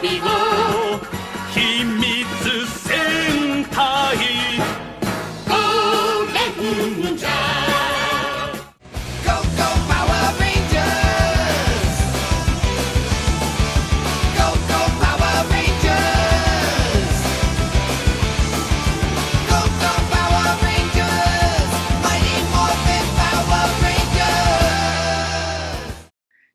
Iho, Himitsu Sentai, Orange. Go, go, Power Rangers! Go, go, Power Rangers! Go, go, Power Rangers! Mighty Morphin Power Rangers!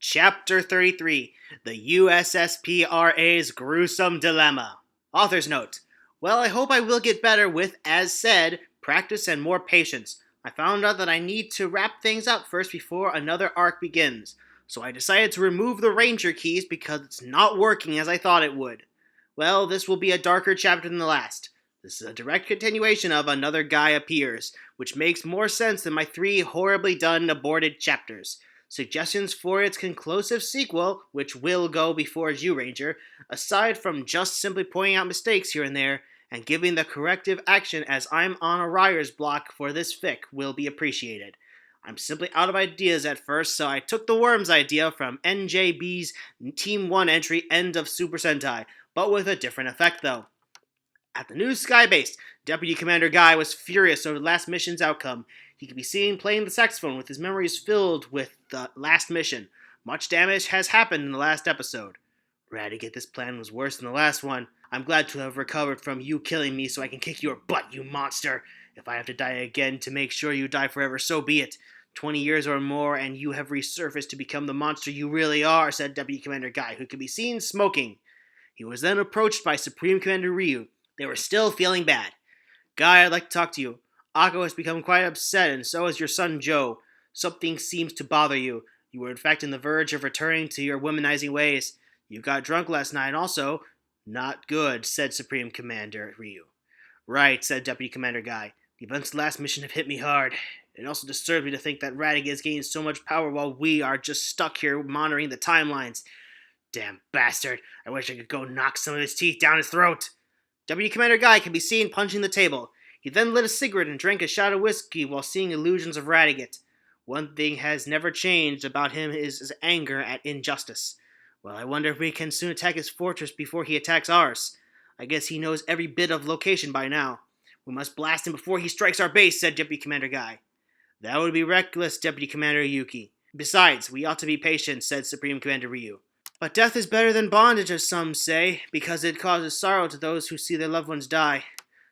Chapter 33, The USSPRA's Gruesome Dilemma. Author's note. Well, I hope I will get better with, as said, practice and more patience. I found out that I need to wrap things up first before another arc begins, so I decided to remove the Ranger keys because it's not working as I thought it would. Well, this will be a darker chapter than the last. This is a direct continuation of Another Guy Appears, which makes more sense than my 3 horribly done aborted chapters. Suggestions for its conclusive sequel, which will go before you, Ranger, aside from just simply pointing out mistakes here and there, and giving the corrective action as I'm on a writer's block for this fic, will be appreciated. I'm simply out of ideas at first, so I took the Worms idea from NJB's Team 1 entry End of Super Sentai, but with a different effect though. At the new Skybase, Deputy Commander Guy was furious over the last mission's outcome. He could be seen playing the saxophone with his memories filled with the last mission. Much damage has happened in the last episode. Radigate, this plan was worse than the last one. I'm glad to have recovered from you killing me so I can kick your butt, you monster. If I have to die again to make sure you die forever, so be it. 20 years or more and you have resurfaced to become the monster you really are, said Deputy Commander Guy, who could be seen smoking. He was then approached by Supreme Commander Ryu. They were still feeling bad. Guy, I'd like to talk to you. Akko has become quite upset, and so has your son Joe. Something seems to bother you. You were in fact on the verge of returning to your womanizing ways. You got drunk last night also. Not good, said Supreme Commander Ryu. Right, said Deputy Commander Guy. The events of the last mission have hit me hard. It also disturbs me to think that Radiguet is gaining so much power while we are just stuck here monitoring the timelines. Damn bastard. I wish I could go knock some of his teeth down his throat. Deputy Commander Guy can be seen punching the table. He then lit a cigarette and drank a shot of whiskey while seeing illusions of Radiguet. One thing has never changed about him is his anger at injustice. Well, I wonder if we can soon attack his fortress before he attacks ours. I guess he knows every bit of location by now. We must blast him before he strikes our base, said Deputy Commander Guy. That would be reckless, Deputy Commander Yuki. Besides, we ought to be patient, said Supreme Commander Ryu. But death is better than bondage, as some say, because it causes sorrow to those who see their loved ones die.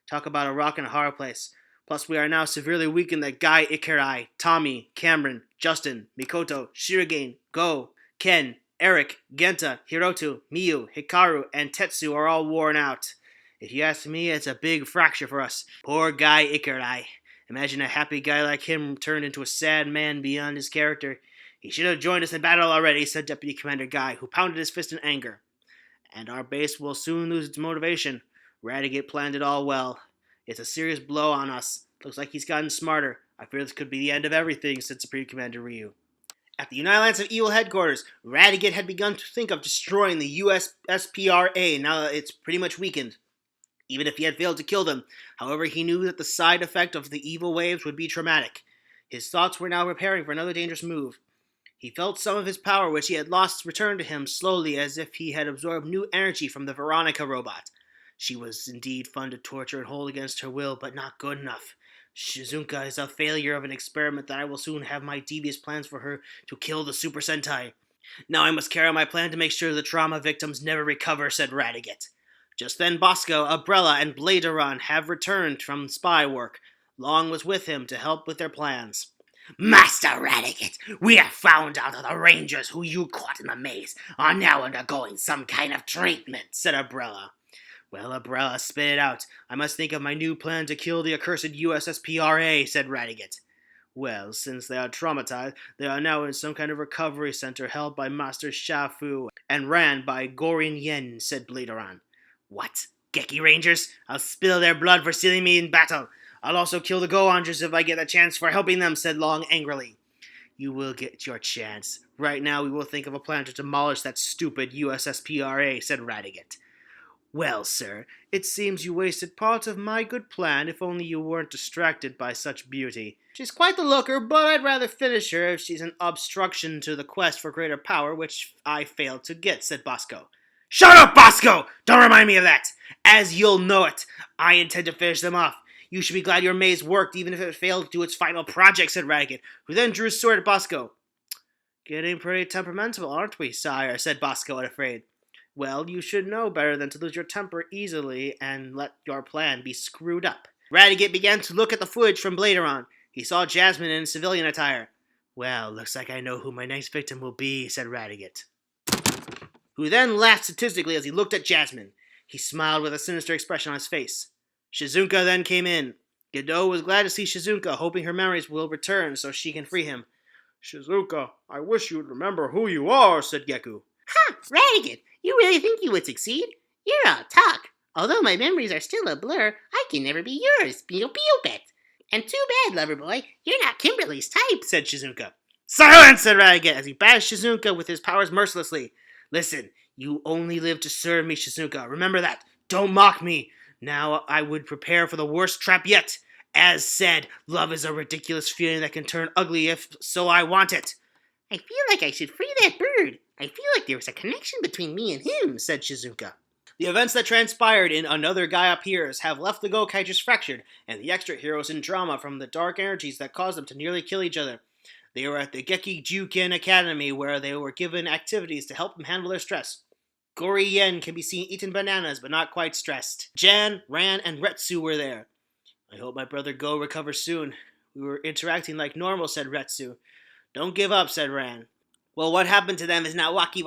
Talk about a rock and a hard place. Plus, we are now severely weakened that Guy Ikerai, Tommy, Cameron, Justin, Mikoto, Shirogane, Go, Ken, Eric, Genta, Hiroto, Miyu, Hikaru, and Tetsu are all worn out. If you ask me, it's a big fracture for us. Poor Guy Ikerai. Imagine a happy guy like him turned into a sad man beyond his character. He should have joined us in battle already, said Deputy Commander Guy, who pounded his fist in anger. And our base will soon lose its motivation. Radigate planned it all well. It's a serious blow on us. Looks like he's gotten smarter. I fear this could be the end of everything, said Supreme Commander Ryu. At the United Alliance of Evil headquarters, Radigate had begun to think of destroying the USSPRA now that it's pretty much weakened. Even if he had failed to kill them, however, he knew that the side effect of the evil waves would be traumatic. His thoughts were now preparing for another dangerous move. He felt some of his power which he had lost return to him slowly as if he had absorbed new energy from the Veronica robot. She was indeed fun to torture and hold against her will, but not good enough. Shizunka is a failure of an experiment that I will soon have my devious plans for her to kill the Super Sentai. Now I must carry out my plan to make sure the trauma victims never recover, said Radiguet. Just then Bosco, Umbrella, and Bladeron have returned from spy work. Long was with him to help with their plans. Master Radiguet, we have found out that the Rangers who you caught in the maze are now undergoing some kind of treatment, said Umbrella. Well, Umbrella, spit it out. I must think of my new plan to kill the accursed USSPRA, said Radiguet. Well, since they are traumatized, they are now in some kind of recovery center held by Master Shafu and ran by Gorin Yen, said Bladeron. What? Geki Rangers? I'll spill their blood for stealing me in battle. I'll also kill the Goangers if I get a chance for helping them, said Long angrily. You will get your chance. Right now we will think of a plan to demolish that stupid USSPRA, said Radiguet. Well, sir, it seems you wasted part of my good plan if only you weren't distracted by such beauty. She's quite the looker, but I'd rather finish her if she's an obstruction to the quest for greater power, which I failed to get, said Bosco. Shut up, Bosco! Don't remind me of that! As you'll know it, I intend to finish them off. You should be glad your maze worked, even if it failed to do its final project, said Radiguet, who then drew his sword at Bosco. Getting pretty temperamental, aren't we, sire? Said Bosco, unafraid. Well, you should know better than to lose your temper easily and let your plan be screwed up. Radiguet began to look at the footage from Bladeron. He saw Jasmine in civilian attire. Well, looks like I know who my next victim will be, said Radiguet, who then laughed statistically as he looked at Jasmine. He smiled with a sinister expression on his face. Shizuka then came in. Godot was glad to see Shizuka, hoping her memories will return so she can free him. Shizuka, I wish you'd remember who you are, said Geku. Ha! Radiguet, you really think you would succeed? You're all talk. Although my memories are still a blur, I can never be yours, Beetle Bet. And too bad, lover boy, you're not Kimberly's type, said Shizuka. Silence, said Radiguet as he bashed Shizuka with his powers mercilessly. Listen, you only live to serve me, Shizuka. Remember that. Don't mock me. Now I would prepare for the worst trap yet. As said, love is a ridiculous feeling that can turn ugly if so I want it. I feel like I should free that bird. I feel like there was a connection between me and him, said Shizuka. The events that transpired in Another Guy Appears have left the Gokaijers fractured, and the extra heroes in drama from the dark energies that caused them to nearly kill each other. They were at the Geki Juken Academy, where they were given activities to help them handle their stress. Gory Yen can be seen eating bananas, but not quite stressed. Jan, Ran, and Retsu were there. I hope my brother Go recovers soon. We were interacting like normal, said Retsu. Don't give up, said Ran. Well, what happened to them is not waki,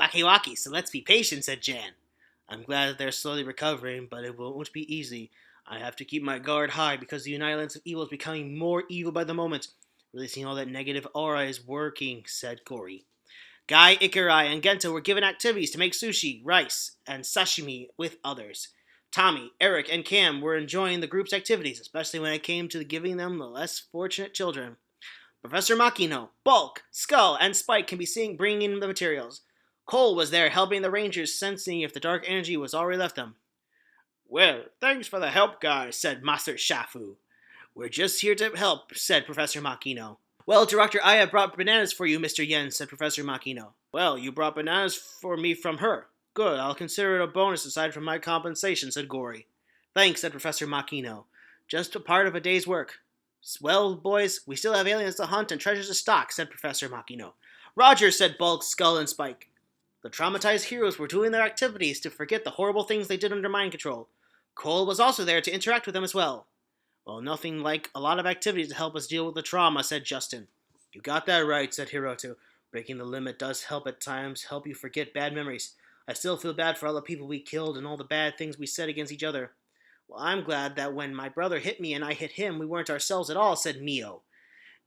so let's be patient, said Jan. I'm glad that they're slowly recovering, but it won't be easy. I have to keep my guard high because the United Lands of Evil is becoming more evil by the moment. Releasing all that negative aura is working, said Gori. Guy, Ikarai, and Gento were given activities to make sushi, rice, and sashimi with others. Tommy, Eric, and Cam were enjoying the group's activities, especially when it came to giving them the less fortunate children. Professor Makino, Bulk, Skull, and Spike can be seen bringing in the materials. Cole was there helping the Rangers, sensing if the dark energy was already left them. Well, thanks for the help, guys, said Master Shafu. We're just here to help, said Professor Makino. Well, Director Aya brought bananas for you, Mr. Yen, said Professor Makino. Well, you brought bananas for me from her. Good, I'll consider it a bonus aside from my compensation, said Gori. Thanks, said Professor Makino. Just a part of a day's work. Well, boys, we still have aliens to hunt and treasures to stock, said Professor Makino. Roger, said Bulk, Skull, and Spike. The traumatized heroes were doing their activities to forget the horrible things they did under mind control. Cole was also there to interact with them as well. Well, nothing like a lot of activities to help us deal with the trauma, said Justin. You got that right, said Hiroto. Breaking the limit does help at times, help you forget bad memories. I still feel bad for all the people we killed and all the bad things we said against each other. Well, I'm glad that when my brother hit me and I hit him, we weren't ourselves at all, said Mio.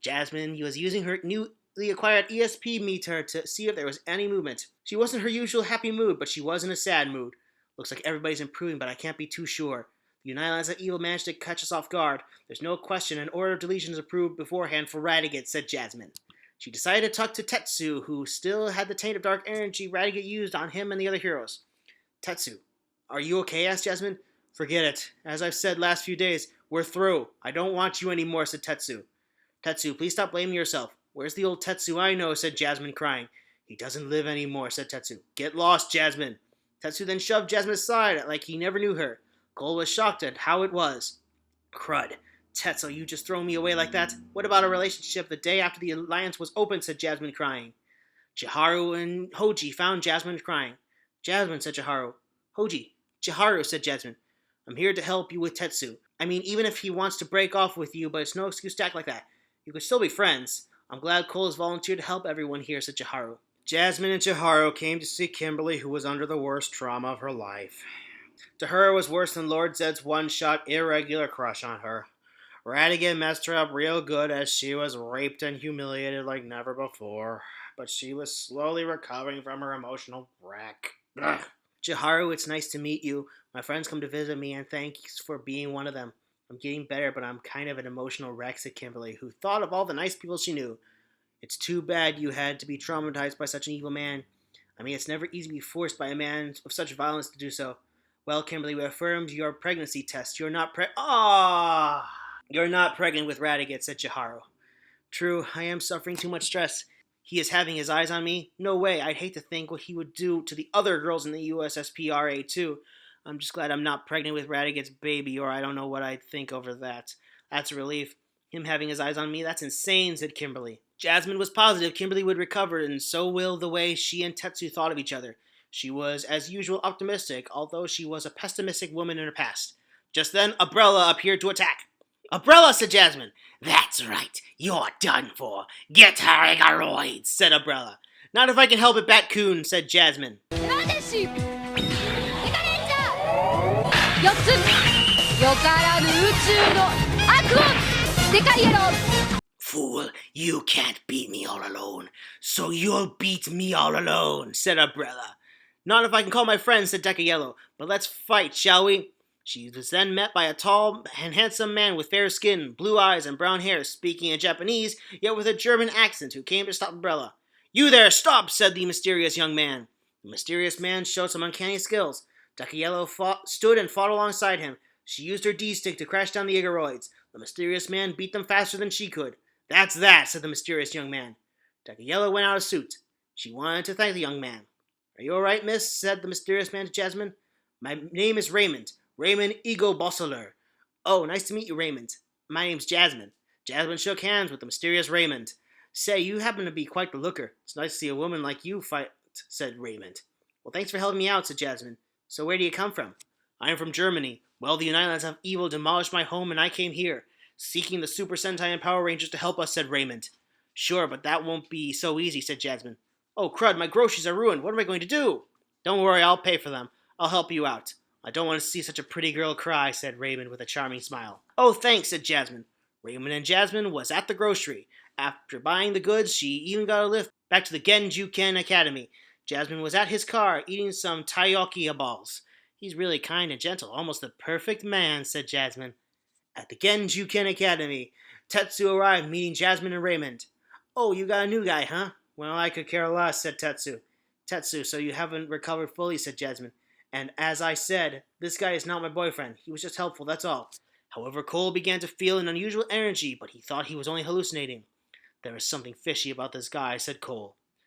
Jasmine was using her newly acquired ESP meter to see if there was any movement. She wasn't her usual happy mood, but she was in a sad mood. Looks like everybody's improving, but I can't be too sure. The United Lands of Evil managed to catch us off guard. There's no question an order of deletion is approved beforehand for Radigate, said Jasmine. She decided to talk to Tetsu, who still had the taint of dark energy Radigate used on him and the other heroes. Tetsu, are you okay? Asked Jasmine. Forget it. As I've said last few days, we're through. I don't want you anymore, said Tetsu. Tetsu, please stop blaming yourself. Where's the old Tetsu I know, said Jasmine, crying. He doesn't live anymore, said Tetsu. Get lost, Jasmine. Tetsu then shoved Jasmine aside like he never knew her. Cole was shocked at how it was. Crud. Tetsu, you just throw me away like that? What about a relationship the day after the alliance was opened, said Jasmine, crying. Chiharu and Hoji found Jasmine crying. Jasmine, said Chiharu. Hoji. Chiharu, said Jasmine. I'm here to help you with Tetsu. I mean, even if he wants to break off with you, but it's no excuse to act like that. You could still be friends. I'm glad Cole has volunteered to help everyone here, said Chiharu. Jasmine and Chiharu came to see Kimberly, who was under the worst trauma of her life. To her, it was worse than Lord Zed's one-shot irregular crush on her. Radiguet messed her up real good as she was raped and humiliated like never before, but she was slowly recovering from her emotional wreck. Ugh. Chiharu, it's nice to meet you. My friends come to visit me, and thanks for being one of them. I'm getting better, but I'm kind of an emotional wreck, said Kimberly, who thought of all the nice people she knew. It's too bad you had to be traumatized by such an evil man. I mean, it's never easy to be forced by a man of such violence to do so. Well, Kimberly, we affirmed your pregnancy test. You're not You're not pregnant with Radiguet, said Chiharu. True, I am suffering too much stress. He is having his eyes on me? No way. I'd hate to think what he would do to the other girls in the USSPRA too. I'm just glad I'm not pregnant with Radigate's baby, or I don't know what I'd think over that. That's a relief. Him having his eyes on me? That's insane, said Kimberly. Jasmine was positive Kimberly would recover, and so will the way she and Tetsu thought of each other. She was, as usual, optimistic, although she was a pessimistic woman in her past. Just then, Umbrella appeared to attack. Umbrella, said Jasmine. That's right. You're done for. Get her Igaroids, said Umbrella. Not if I can help it, Batcoon, said Jasmine. Fool, you can't beat me all alone, so you'll beat me all alone, said Umbrella. Not if I can call my friends, said Deca Yellow, but let's fight, shall we? She was then met by a tall and handsome man with fair skin, blue eyes, and brown hair, speaking in Japanese, yet with a German accent, who came to stop Umbrella. You there, stop, said the mysterious young man. The mysterious man showed some uncanny skills. Deca Yellow stood and fought alongside him. She used her D-stick to crash down the Igaroids. The mysterious man beat them faster than she could. That's that, said the mysterious young man. Deca Yellow went out of suit. She wanted to thank the young man. Are you all right, miss? Said the mysterious man to Jasmine. My name is Raymond. Raymond Ego Bosseler. Oh, nice to meet you, Raymond. My name's Jasmine. Jasmine shook hands with the mysterious Raymond. Say, you happen to be quite the looker. It's nice to see a woman like you fight, said Raymond. Well, thanks for helping me out, said Jasmine. So where do you come from? I am from Germany. Well, the United Lands have evil demolished my home, and I came here, seeking the Super Sentai and Power Rangers to help us, said Raymond. Sure, but that won't be so easy, said Jasmine. Oh, crud, my groceries are ruined. What am I going to do? Don't worry, I'll pay for them. I'll help you out. I don't want to see such a pretty girl cry, said Raymond with a charming smile. Oh, thanks, said Jasmine. Raymond and Jasmine was at the grocery. After buying the goods, she even got a lift back to the Genjuken Academy. Jasmine was at his car, eating some taiyaki balls. He's really kind and gentle, almost the perfect man, said Jasmine. At the Genjuken Academy, Tetsu arrived, meeting Jasmine and Raymond. Oh, you got a new guy, huh? Well, I could care less, said Tetsu. Tetsu, so you haven't recovered fully, said Jasmine. And as I said, this guy is not my boyfriend. He was just helpful, that's all. However, Cole began to feel an unusual energy, but he thought he was only hallucinating. There is something fishy about this guy, said Cole.